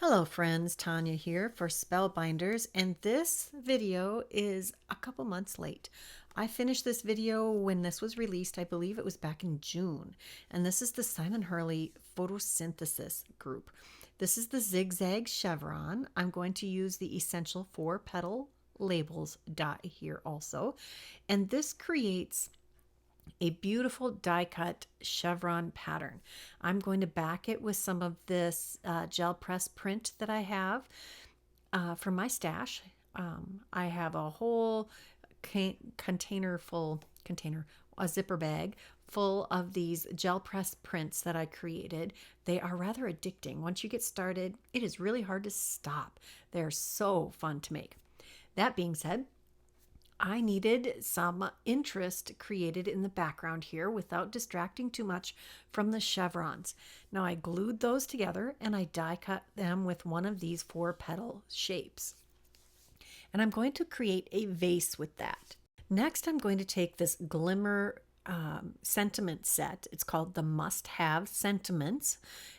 Hello friends, Tanya here for Spellbinders, and this video is a couple months late. I finished this video when this was released. I believe it was back in June, and this is the Simon Hurley Photosynthesis group. This is the zigzag chevron. I'm going to use the Essential 4 Petal Labels die here also, and this creates a beautiful die cut chevron pattern. I'm going to back it with some of this gel press print that I have from my stash. I have a whole a zipper bag full of these gel press prints that I created. They are rather addicting. Once you get started, it is really hard to stop. They're so fun to make. That being said, I needed some interest created in the background here without distracting too much from the chevrons. Now I glued those together and I die cut them with one of these 4 petal shapes. And I'm going to create a vase with that. Next, I'm going to take this Glimmer sentiment set. It's called the Must Have Sentiments,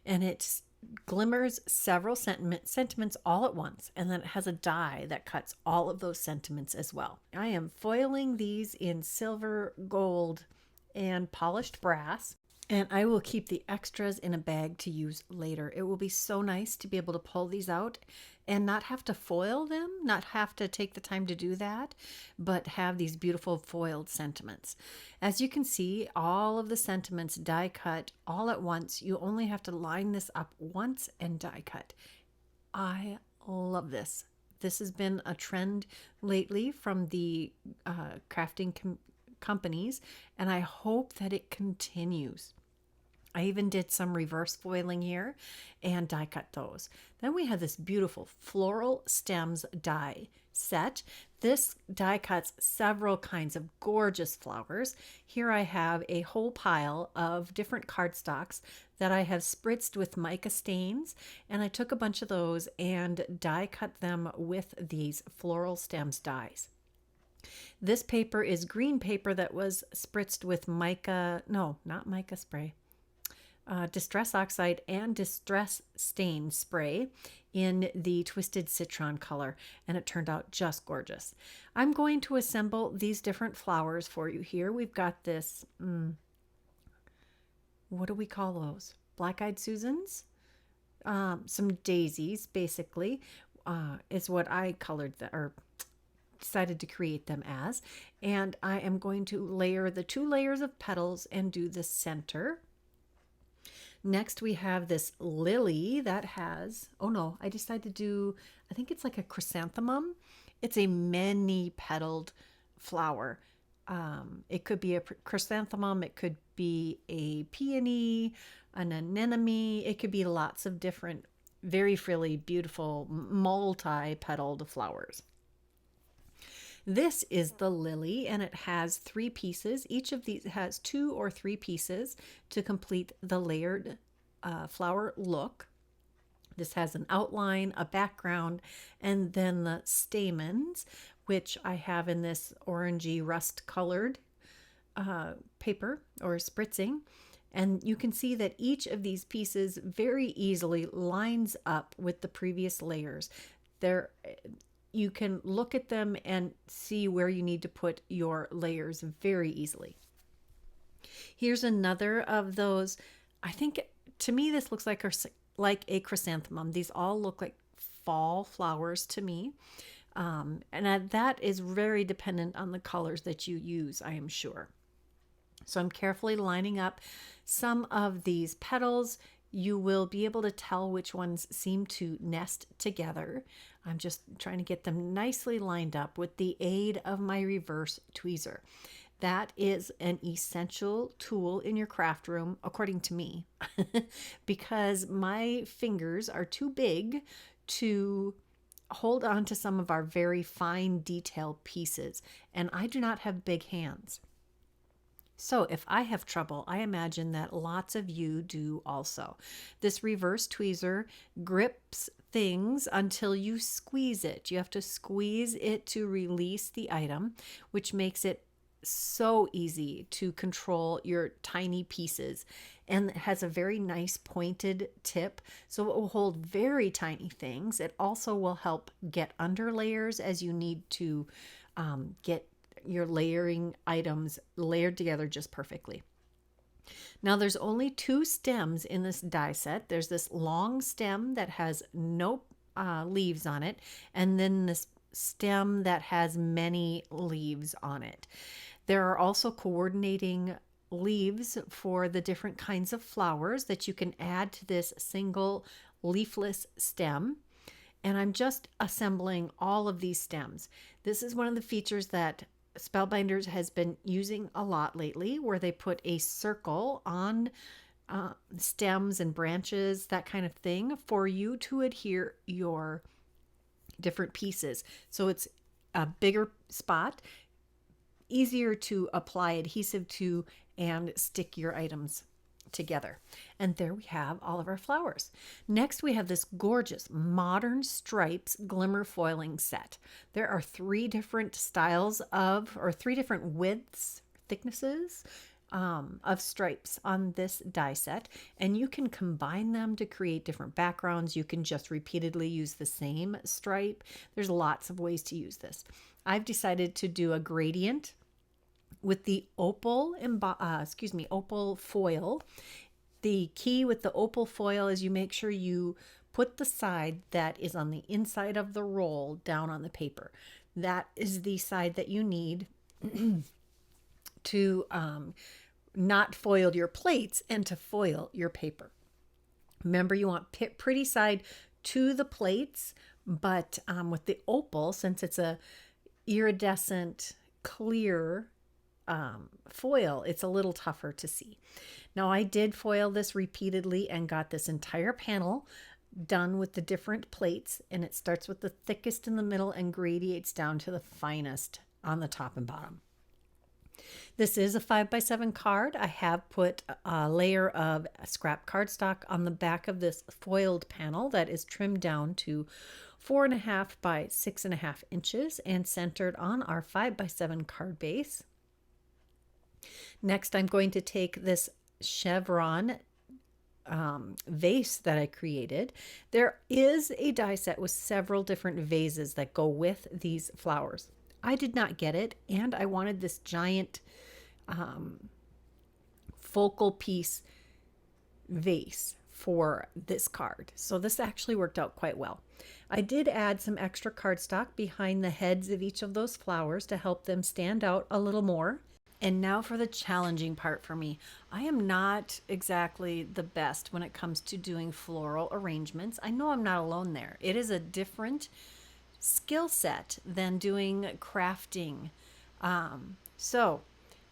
and it's glimmers several sentiments all at once, and then it has a die that cuts all of those sentiments as well. I am foiling these in silver, gold, and polished brass, and I will keep the extras in a bag to use later. It will be so nice to be able to pull these out and not have to foil them, not have to take the time to do that, but have these beautiful foiled sentiments. As you can see, all of the sentiments die cut all at once. You only have to line this up once and die cut. I love this. This has been a trend lately from the crafting companies, and I hope that it continues. I even did some reverse foiling here and die cut those. Then we have this beautiful floral stems die set. This die cuts several kinds of gorgeous flowers. Here I have a whole pile of different cardstocks that I have spritzed with mica stains, and I took a bunch of those and die cut them with these floral stems dies. This paper is green paper that was spritzed with mica, no, not mica spray, Distress Oxide and Distress Stain spray in the Twisted Citron color, and it turned out just gorgeous. I'm going to assemble these different flowers for you here. We've got this, what do we call those? Black-eyed Susans? Some daisies, basically, is what I colored or decided to create them as. And I am going to layer the 2 layers of petals and do the center. Next, we have this lily that has, oh no, I decided to do, I think it's like a chrysanthemum. It's a many-petaled flower. It could be a chrysanthemum, it could be a peony, an anemone, it could be lots of different, very frilly, beautiful, multi-petaled flowers. This is the lily, and it has 3 pieces. Each of these has 2 or 3 pieces to complete the layered flower look. This has an outline, a background, and then the stamens, which I have in this orangey rust-colored paper or spritzing. And you can see that each of these pieces very easily lines up with the previous layers. You can look at them and see where you need to put your layers very easily. Here's another of those. I think, to me, this looks like a chrysanthemum. These all look like fall flowers to me. And that is very dependent on the colors that you use, I am sure. So I'm carefully lining up some of these petals. You will be able to tell which ones seem to nest together. I'm just trying to get them nicely lined up with the aid of my reverse tweezer. That is an essential tool in your craft room, according to me, because my fingers are too big to hold on to some of our very fine detail pieces, and I do not have big hands. So if I have trouble, I imagine that lots of you do also. This reverse tweezer grips things until you squeeze it. You have to squeeze it to release the item, which makes it so easy to control your tiny pieces. and it has a very nice pointed tip, so it will hold very tiny things. It also will help get under layers as you need to get your layering items layered together just perfectly. Now there's only 2 stems in this die set. There's this long stem that has no leaves on it, and then this stem that has many leaves on it. There are also coordinating leaves for the different kinds of flowers that you can add to this single leafless stem. And I'm just assembling all of these stems. This is one of the features that Spellbinders has been using a lot lately, where they put a circle on stems and branches, that kind of thing, for you to adhere your different pieces. So it's a bigger spot, easier to apply adhesive to, and stick your items together. And there we have all of our flowers. Next, we have this gorgeous modern stripes glimmer foiling set. There are 3 different styles of, or 3 different widths, thicknesses of stripes on this die set, and you can combine them to create different backgrounds. You can just repeatedly use the same stripe. There's lots of ways to use this. I've decided to do a gradient with the opal foil. The key with the opal foil is you make sure you put the side that is on the inside of the roll down on the paper. That is the side that you need to not foil your plates and to foil your paper. Remember, you want pretty side to the plates, but with the opal, since it's a iridescent clear foil, it's a little tougher to see. Now, I did foil this repeatedly and got this entire panel done with the different plates, and it starts with the thickest in the middle and gradiates down to the finest on the top and bottom. This is a 5x7 card. I have put a layer of scrap cardstock on the back of this foiled panel that is trimmed down to 4.5 by 6.5 inches and centered on our 5x7 card base. Next, I'm going to take this Chevron vase that I created. There is a die set with several different vases that go with these flowers. I did not get it, and I wanted this giant focal piece vase for this card. So this actually worked out quite well. I did add some extra cardstock behind the heads of each of those flowers to help them stand out a little more. And now for the challenging part for me. I am not exactly the best when it comes to doing floral arrangements. I know I'm not alone there. It is a different skill set than doing crafting. So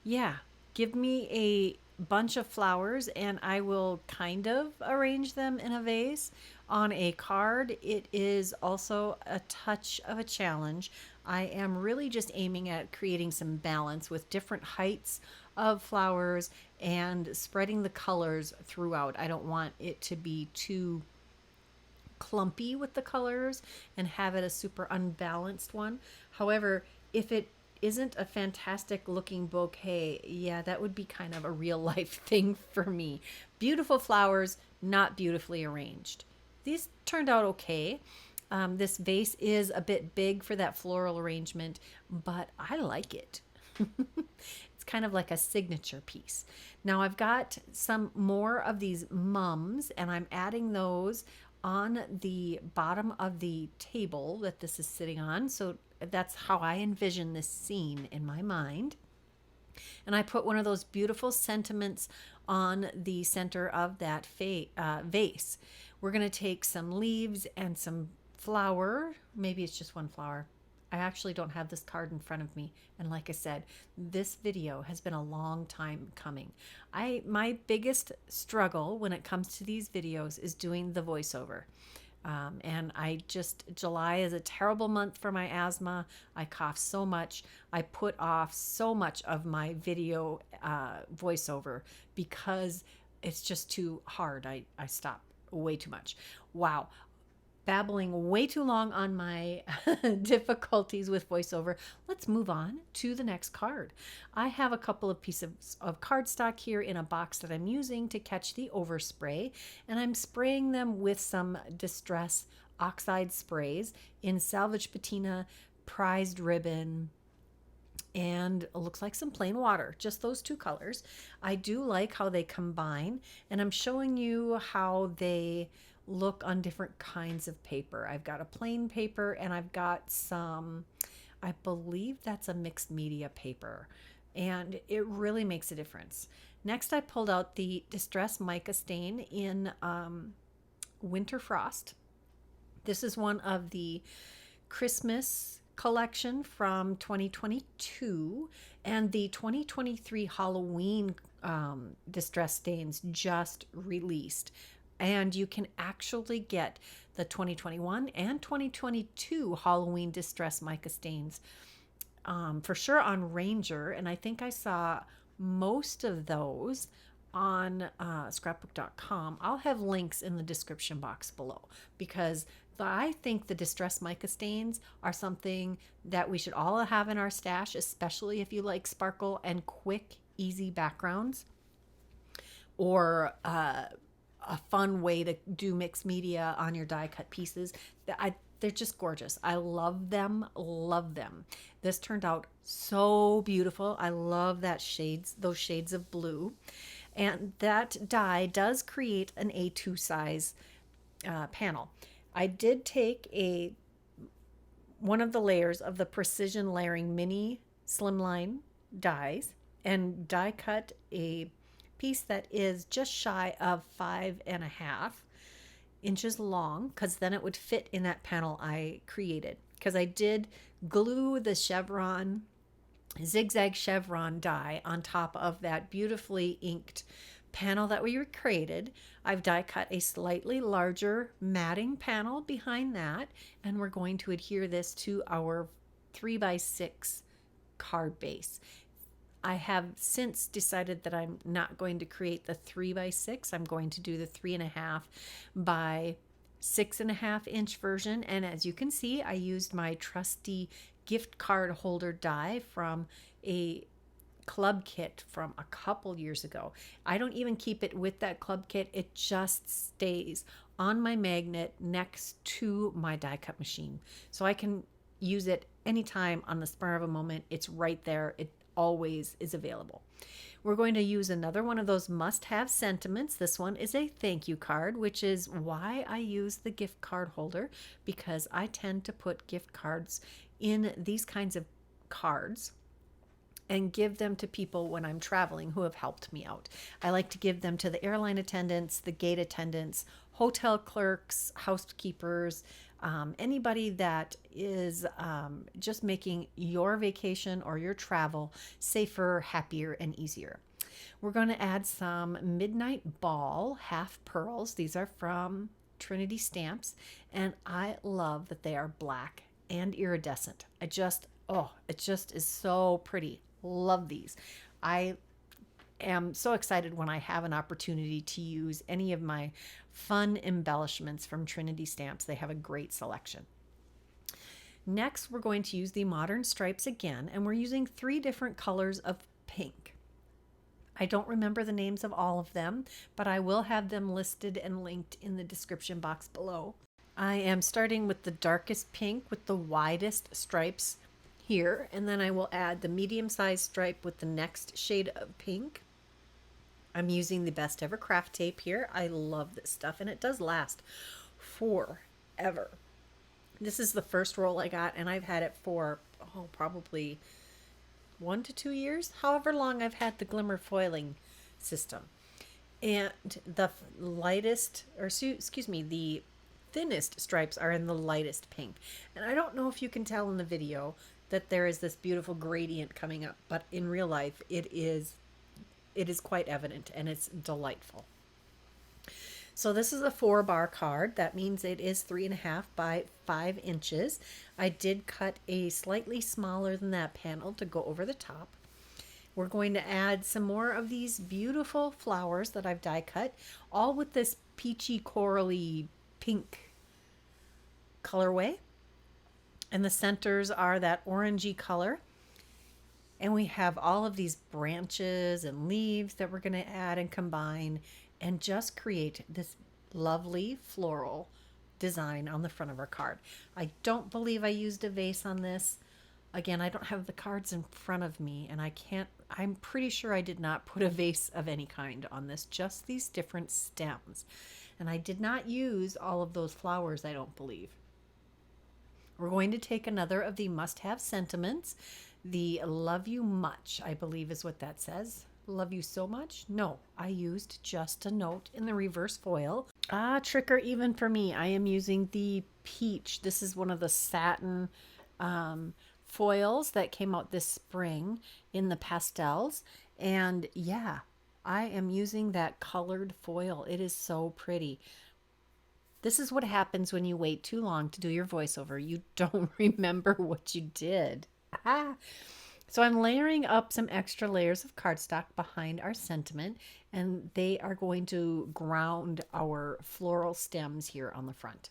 yeah, give me a bunch of flowers and I will kind of arrange them in a vase. On a card, it is also a touch of a challenge. I am really just aiming at creating some balance with different heights of flowers and spreading the colors throughout. I don't want it to be too clumpy with the colors and have it a super unbalanced one. However, if it isn't a fantastic looking bouquet, yeah, that would be kind of a real life thing for me. Beautiful flowers, not beautifully arranged. These turned out okay. This vase is a bit big for that floral arrangement, but I like it. It's kind of like a signature piece. Now I've got some more of these mums and I'm adding those on the bottom of the table that this is sitting on. So that's how I envision this scene in my mind. And I put one of those beautiful sentiments on the center of that vase. We're going to take some leaves and some flower. Maybe it's just one flower. I actually don't have this card in front of me. And like I said, this video has been a long time coming. My biggest struggle when it comes to these videos is doing the voiceover. And July is a terrible month for my asthma. I cough so much. I put off so much of my video voiceover because it's just too hard. I stop way too much. Wow. babbling way too long on my difficulties with voiceover. Let's move on to the next card. I have a couple of pieces of cardstock here in a box that I'm using to catch the overspray, and I'm spraying them with some Distress Oxide sprays in Salvage Patina, Prized Ribbon, and it looks like some plain water, just those two colors. I do like how they combine, and I'm showing you how they look on different kinds of paper. I've got a plain paper and I've got some, I believe that's a mixed media paper, and it really makes a difference. Next, I pulled out the Distress Mica Stain in Winter Frost. This is one of the Christmas collection from 2022, and the 2023 Halloween Distress Stains just released. And you can actually get the 2021 and 2022 Halloween Distress Mica Stains for sure on Ranger. And I think I saw most of those on scrapbook.com. I'll have links in the description box below, because I think the Distress Mica Stains are something that we should all have in our stash, especially if you like sparkle and quick, easy backgrounds, or a fun way to do mixed media on your die cut pieces. They're just gorgeous. I love them, love them. This turned out so beautiful. I love that those shades of blue. And that die does create an A2 size panel. I did take one of the layers of the Precision Layering Mini Slimline dies and die cut a piece that is just shy of 5.5 inches long, because then it would fit in that panel I created. Because I did glue the chevron, zigzag chevron die on top of that beautifully inked panel that we created. I've die cut a slightly larger matting panel behind that, and we're going to adhere this to our 3x6 card base. I have since decided that I'm not going to create the 3x6. I'm going to do the 3.5 by 6.5 inch version. And as you can see, I used my trusty gift card holder die from a club kit from a couple years ago. I don't even keep it with that club kit. It just stays on my magnet next to my die cut machine. So I can use it anytime on the spur of a moment. It's right there. It always is available. We're going to use another one of those must-have sentiments. This one is a thank you card, which is why I use the gift card holder, because I tend to put gift cards in these kinds of cards and give them to people when I'm traveling who have helped me out. I like to give them to the airline attendants, the gate attendants, hotel clerks, housekeepers, anybody that is just making your vacation or your travel safer, happier, and easier. We're going to add some Midnight Ball half pearls. These are from Trinity Stamps, and I love that they are black and iridescent. It just is so pretty. Love these. I am so excited when I have an opportunity to use any of my fun embellishments from Trinity Stamps. They have a great selection. Next, we're going to use the Modern Stripes again, and we're using 3 different colors of pink. I don't remember the names of all of them, but I will have them listed and linked in the description box below. I am starting with the darkest pink with the widest stripes here, and then I will add the medium-sized stripe with the next shade of pink. I'm using the Best Ever craft tape here. I love this stuff, and it does last forever. This is the first roll I got, and I've had it for probably 1 to 2 years, however long I've had the Glimmer foiling system. And the the thinnest stripes are in the lightest pink. And I don't know if you can tell in the video that there is this beautiful gradient coming up, but in real life it is quite evident, and it's delightful. So this is a 4-bar card. That means it is 3.5 by 5 inches. I did cut a slightly smaller than that panel to go over the top. We're going to add some more of these beautiful flowers that I've die cut, all with this peachy corally pink colorway. And the centers are that orangey color. And we have all of these branches and leaves that we're going to add and combine and just create this lovely floral design on the front of our card. I don't believe I used a vase on this. Again, I don't have the cards in front of me, and I'm pretty sure I did not put a vase of any kind on this, just these different stems. And I did not use all of those flowers, I don't believe. We're going to take another of the must-have sentiments. The love you much, I believe is what that says. Love you so much? No, I used just a note in the reverse foil. Tricker even for me. I am using the peach. This is one of the satin foils that came out this spring in the pastels. And yeah, I am using that colored foil. It is so pretty. This is what happens when you wait too long to do your voiceover. You don't remember what you did. So I'm layering up some extra layers of cardstock behind our sentiment, and they are going to ground our floral stems here on the front.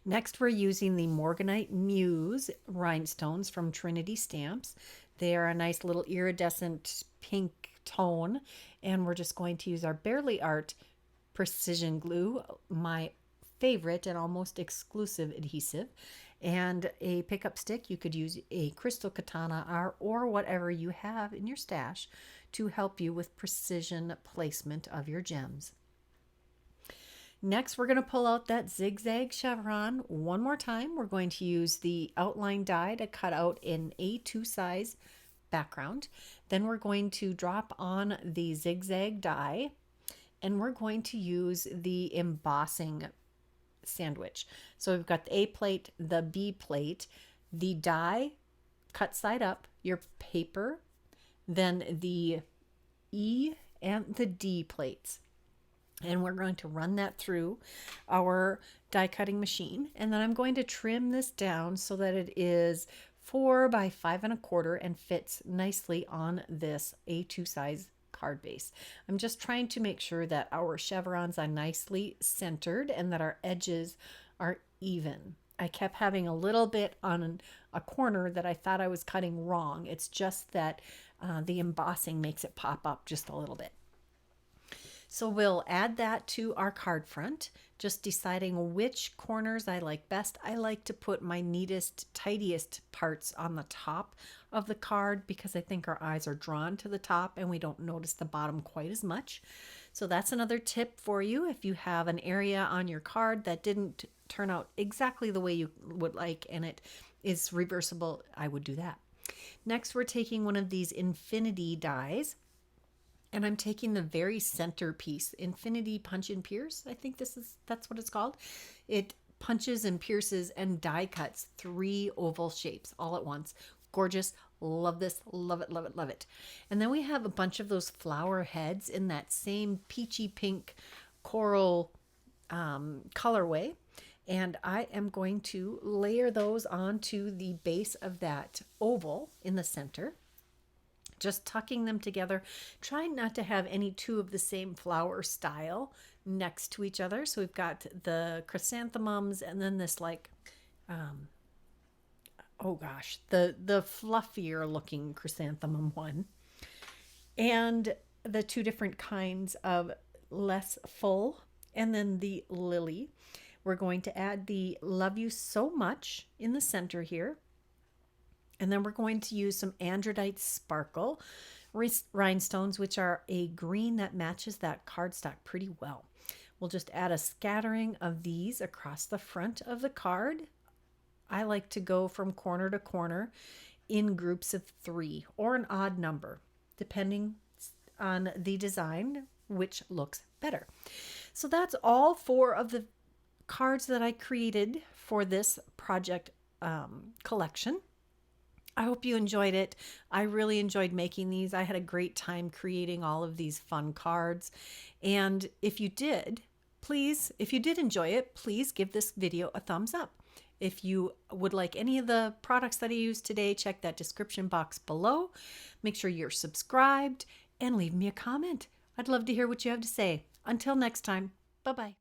Next, we're using the Morganite Muse rhinestones from Trinity Stamps. They are a nice little iridescent pink tone, and we're just going to use our Bearly Art precision glue, my favorite and almost exclusive adhesive, and a pickup stick. You could use a crystal katana or whatever you have in your stash to help you with precision placement of your gems. Next, we're going to pull out that zigzag chevron one more time. We're going to use the outline die to cut out an A2 size background. Then we're going to drop on the zigzag die, and we're going to use the embossing sandwich. So we've got the A plate, the B plate, the die cut side up, your paper, then the E and the D plates. And we're going to run that through our die cutting machine. And then I'm going to trim this down so that it is 4 by 5 1/4 and fits nicely on this A2 size card base. I'm just trying to make sure that our chevrons are nicely centered and that our edges are even. I kept having a little bit on a corner that I thought I was cutting wrong. It's just that the embossing makes it pop up just a little bit. So we'll add that to our card front, just deciding which corners I like best. I like to put my neatest, tidiest parts on the top of the card because I think our eyes are drawn to the top and we don't notice the bottom quite as much. So that's another tip for you. If you have an area on your card that didn't turn out exactly the way you would like and it is reversible, I would do that. Next, we're taking one of these infinity dies. And I'm taking the very center piece, Infinity Punch and Pierce. I think that's what it's called. It punches and pierces and die cuts 3 oval shapes all at once. Gorgeous. Love this. Love it, love it, love it. And then we have a bunch of those flower heads in that same peachy pink coral colorway. And I am going to layer those onto the base of that oval in the center. Just tucking them together, trying not to have any two of the same flower style next to each other. So we've got the chrysanthemums and then this like, the fluffier looking chrysanthemum one. And the 2 different kinds of less full. And then the lily. We're going to add the Love You So Much in the center here. And then we're going to use some androdite sparkle rhinestones, which are a green that matches that cardstock pretty well. We'll just add a scattering of these across the front of the card. I like to go from corner to corner in groups of 3 or an odd number, depending on the design, which looks better. So that's all 4 of the cards that I created for this project collection. I hope you enjoyed it. I really enjoyed making these. I had a great time creating all of these fun cards. And if you did enjoy it, please give this video a thumbs up. If you would like any of the products that I used today, check that description box below. Make sure you're subscribed and leave me a comment. I'd love to hear what you have to say. Until next time, bye-bye.